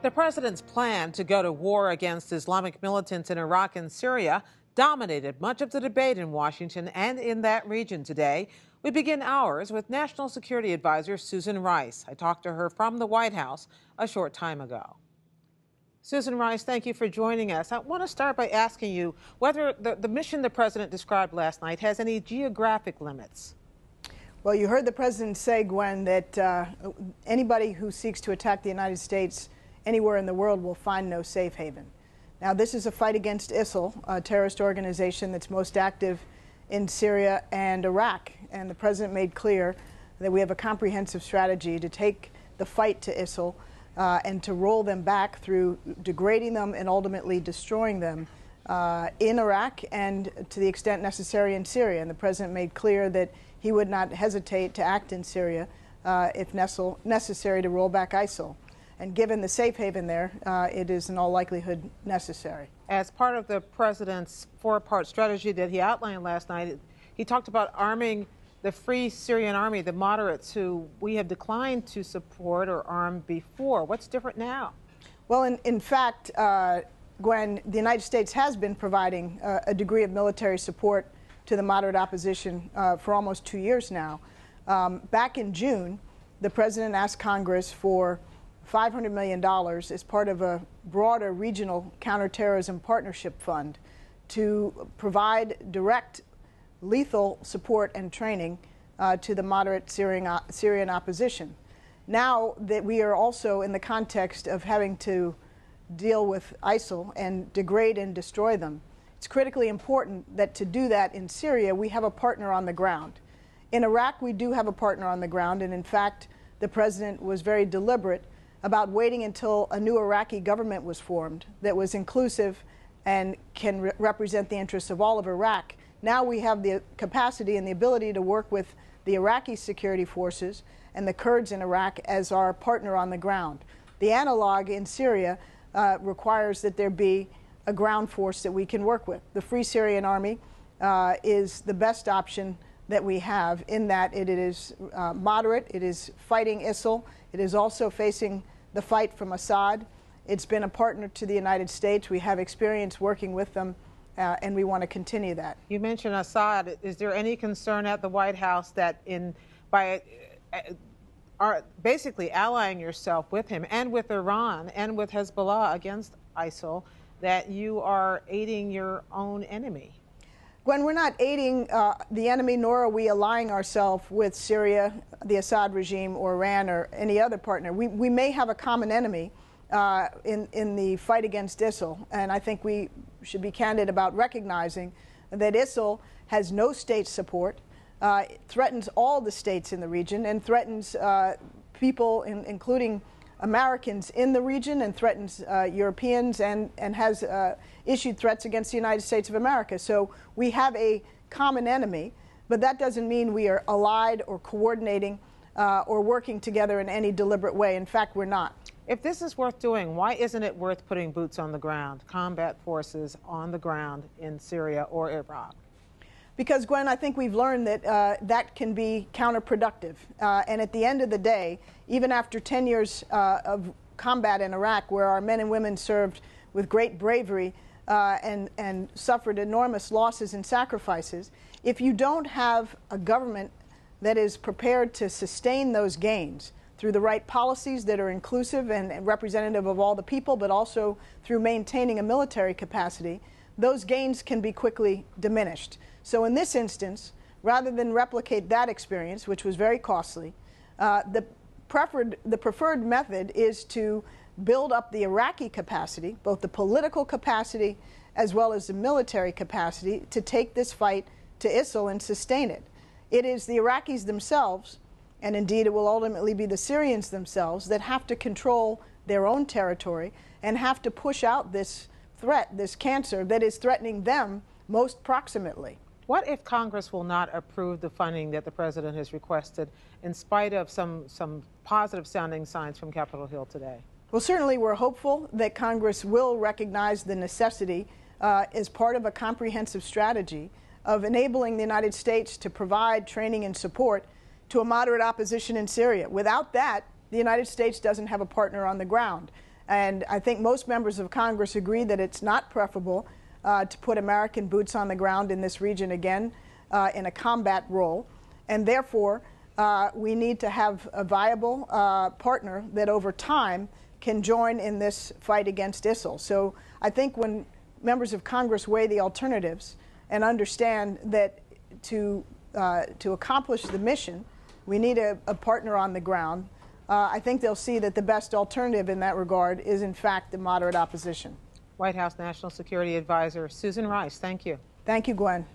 The president's plan to go to war against Islamic militants in Iraq and Syria dominated much of the debate in Washington and in that region today. We begin ours with National Security Advisor Susan Rice. I talked to her from the White House a short time ago. Susan Rice, thank you for joining us. I want to start by asking you whether the mission the president described last night has any geographic limits. Well, you heard the president say, Gwen, that anybody who seeks to attack the United States anywhere in the world will find no safe haven. Now, this is a fight against ISIL, a terrorist organization that's most active in Syria and Iraq. And the president made clear that we have a comprehensive strategy to take the fight to ISIL and to roll them back through degrading them and ultimately destroying them in Iraq and to the extent necessary in Syria. And the president made clear that he would not hesitate to act in Syria if necessary to roll back ISIL. And given the safe haven there, it is in all likelihood necessary. As part of the president's four-part strategy that he outlined last night, he talked about arming the Free Syrian Army, the moderates who we have declined to support or arm before. What's different now? Well, in fact, Gwen, the United States has been providing a degree of military support to the moderate opposition for almost 2 years now. Back in June, the president asked Congress for $500 million as part of a broader regional counterterrorism partnership fund to provide direct lethal support and training to the moderate Syrian opposition. Now that we are also in the context of having to deal with ISIL and degrade and destroy them, it's critically important that to do that in Syria, we have a partner on the ground. In Iraq, we do have a partner on the ground, and in fact, the president was very deliberate about waiting until a new Iraqi government was formed that was inclusive and can represent the interests of all of Iraq. Now we have the capacity and the ability to work with the Iraqi security forces and the Kurds in Iraq as our partner on the ground. The analog in Syria requires that there be a ground force that we can work with. The Free Syrian Army is the best option that we have in that it is moderate, it is fighting ISIL, it is also facing the fight from Assad. It's been a partner to the United States. We have experience working with them, and we want to continue that. You mentioned Assad. Is there any concern at the White House that by basically allying yourself with him and with Iran and with Hezbollah against ISIL, that you are aiding your own enemy? Gwen, we're not aiding the enemy, nor are we allying ourselves with Syria, the Assad regime, or Iran, or any other partner. We may have a common enemy in the fight against ISIL, and I think we should be candid about recognizing that ISIL has no state support, threatens all the states in the region, and threatens people, including Americans in the region, and threatens Europeans, and has issued threats against the United States of America. So we have a common enemy, but that doesn't mean we are allied or coordinating or working together in any deliberate way. In fact, we're not. If this is worth doing, why isn't it worth putting boots on the ground, combat forces on the ground in Syria or Iraq? Because, Gwen, I think we've learned that that can be counterproductive. And at the end of the day, even after 10 years of combat in Iraq, where our men and women served with great bravery and suffered enormous losses and sacrifices, if you don't have a government that is prepared to sustain those gains through the right policies that are inclusive and representative of all the people, but also through maintaining a military capacity, those gains can be quickly diminished. So in this instance, rather than replicate that experience, which was very costly, the preferred method is to build up the Iraqi capacity, both the political capacity as well as the military capacity, to take this fight to ISIL and sustain it. It is the Iraqis themselves, and indeed it will ultimately be the Syrians themselves, that have to control their own territory and have to push out this threat, this cancer that is threatening them most proximately. What if Congress will not approve the funding that the president has requested, in spite of some positive sounding signs from Capitol Hill today? Well, certainly we're hopeful that Congress will recognize the necessity as part of a comprehensive strategy of enabling the United States to provide training and support to a moderate opposition in Syria. Without that, the United States doesn't have a partner on the ground. And I think most members of Congress agree that it's not preferable to put American boots on the ground in this region again in a combat role. And therefore, we need to have a viable partner that over time can join in this fight against ISIL. So I think when members of Congress weigh the alternatives and understand that to accomplish the mission, we need a partner on the ground, I think they'll see that the best alternative in that regard is, in fact, the moderate opposition. White House National Security Advisor Susan Rice, thank you. Thank you, Gwen.